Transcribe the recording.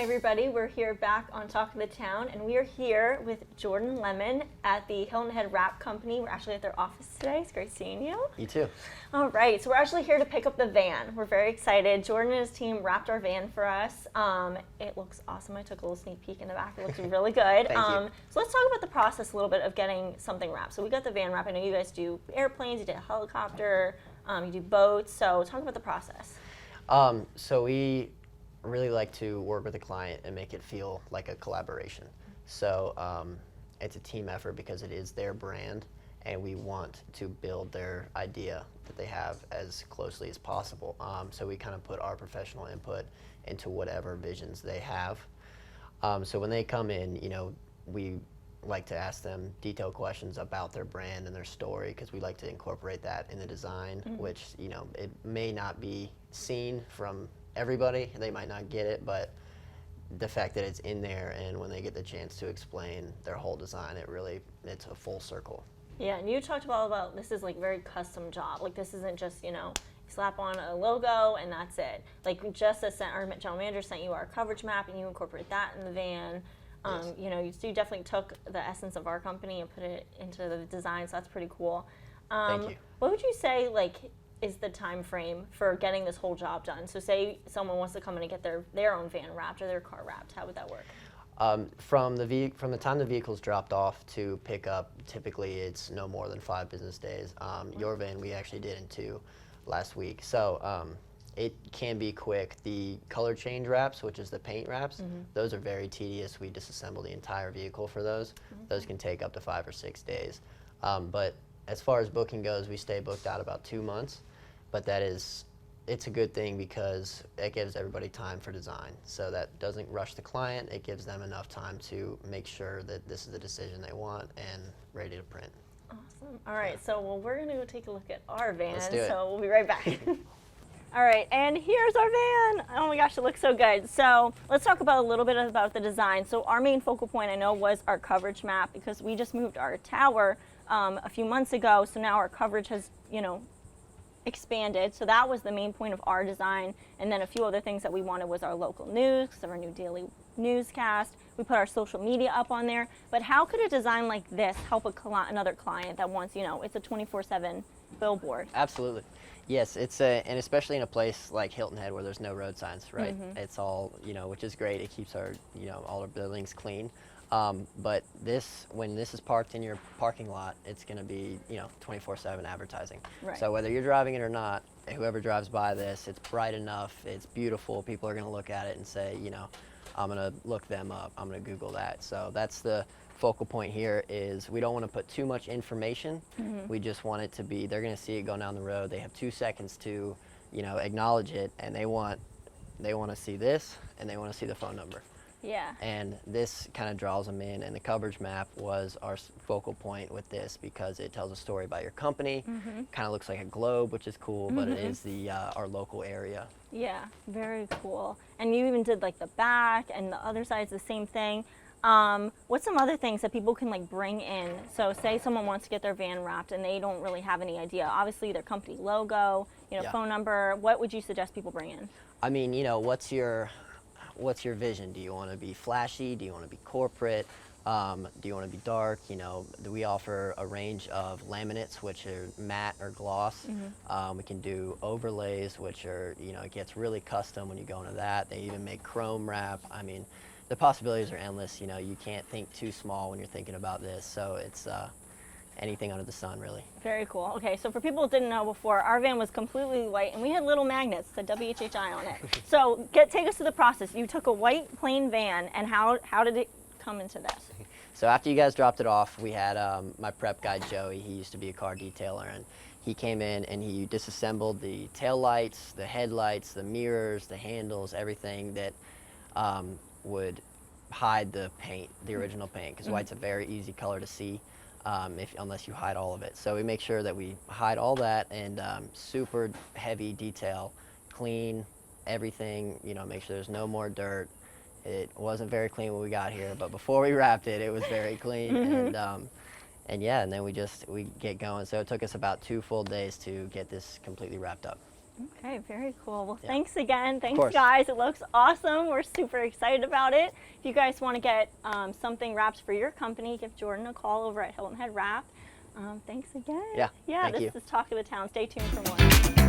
Hey everybody, we're here back on Talk of the Town, and we are here with Jordan Lemmon at the Hilton Head Wrap Company. We're actually at their office today. It's great seeing you. You too. All right, so we're actually here to pick up the van. We're very excited. Jordan and his team wrapped our van for us. It looks awesome. I took a little sneak peek in the back. It looks really good. Thank you. So let's talk about the process a little bit of getting something wrapped. So we got the van wrap. I know you guys do airplanes, you did a helicopter, you do boats. So talk about the process. So we really like to work with a client and make it feel like a collaboration. So it's a team effort because it is their brand, and we want to build their idea that they have as closely as possible. So we kind of put our professional input into whatever visions they have. So when they come in, you know, we like to ask them detailed questions about their brand and their story, because we like to incorporate that in the design, which, you know, it may not be seen from everybody, they might not get it, but the fact that it's in there, and when they get the chance to explain their whole design, it's a full circle. Yeah, and you talked about this is like very custom job. Like this isn't just, you know, slap on a logo and that's it. Like just as our general manager sent you our coverage map and you incorporate that in the van. Yes. You know, you definitely took the essence of our company and put it into the design, so that's pretty cool. Thank you. What would you say, like, is the time frame for getting this whole job done? So say someone wants to come in and get their own van wrapped or their car wrapped, how would that work? From the time the vehicle's dropped off to pick up, typically it's no more than 5 business days. Your van we actually did in 2 last week. So it can be quick. The color change wraps, which is the paint wraps, those are very tedious. We disassemble the entire vehicle for those. Those can take up to 5 or 6 days. But as far as booking goes, we stay booked out about 2 months. But it's a good thing because it gives everybody time for design. So that doesn't rush the client. It gives them enough time to make sure that this is the decision they want and ready to print. Awesome. All right, so we're going to go take a look at our van. Let's do it. So we'll be right back. All right, and here's our van. Oh my gosh, it looks so good. So let's talk about a little bit about the design. So our main focal point, I know, was our coverage map, because we just moved our tower a few months ago. So now our coverage has, you know, expanded. So that was the main point of our design. And then a few other things that we wanted was our local news, because of our new daily newscast. We put our social media up on there. But how could a design like this help another client that wants, you know, it's a 24/7 billboard? Absolutely. Yes, and especially in a place like Hilton Head where there's no road signs, right? It's all, you know, which is great. It keeps our, you know, all our buildings clean. But when this is parked in your parking lot, it's going to be, you know, 24/7 advertising. Right. So whether you're driving it or not, whoever drives by this, it's bright enough, it's beautiful. People are going to look at it and say, you know, I'm going to look them up. I'm going to Google that. So that's the focal point here. Is we don't want to put too much information. We just want it to be, they're going to see it going down the road. They have 2 seconds to, you know, acknowledge it, and they want to see this, and they want to see the phone number. Yeah. And this kind of draws them in, and the coverage map was our focal point with this because it tells a story about your company. Kind of looks like a globe, which is cool, but it is our local area. Yeah, very cool. And you even did like the back, and the other side's the same thing. What's some other things that people can like bring in? So say someone wants to get their van wrapped and they don't really have any idea. Obviously their company logo, you know, phone number. What would you suggest people bring in? I mean, you know, what's your vision? Do you want to be flashy? Do you want to be corporate? Do you want to be dark? You know, we offer a range of laminates, which are matte or gloss. We can do overlays, which are, you know, it gets really custom when you go into that. They even make chrome wrap. I mean, the possibilities are endless. You know, you can't think too small when you're thinking about this. So it's anything under the sun, really. Very cool. Okay, so for people that didn't know before, our van was completely white, and we had little magnets that WHHI on it. So take us through the process. You took a white plain van, and how did it come into this? So after you guys dropped it off, we had my prep guy, Joey. He used to be a car detailer, and he came in and he disassembled the tail lights, the headlights, the mirrors, the handles, everything that would hide the paint, the original paint, because white's a very easy color to see unless you hide all of it. So we make sure that we hide all that, and super heavy detail, clean everything, you know, make sure there's no more dirt. It wasn't very clean when we got here, but before we wrapped it, it was very clean. And yeah, and then we get going. So it took us about 2 full days to get this completely wrapped up. Okay, very cool. Well, Yeah. thanks again. Thanks, course. guys. It looks awesome. We're super excited about it. If you guys want to get something wraps for your company, give Jordan a call over at Hilton Head Wrap. Thanks again. Yeah, Yeah, thank this you. is Talk of the Town. Stay tuned for more.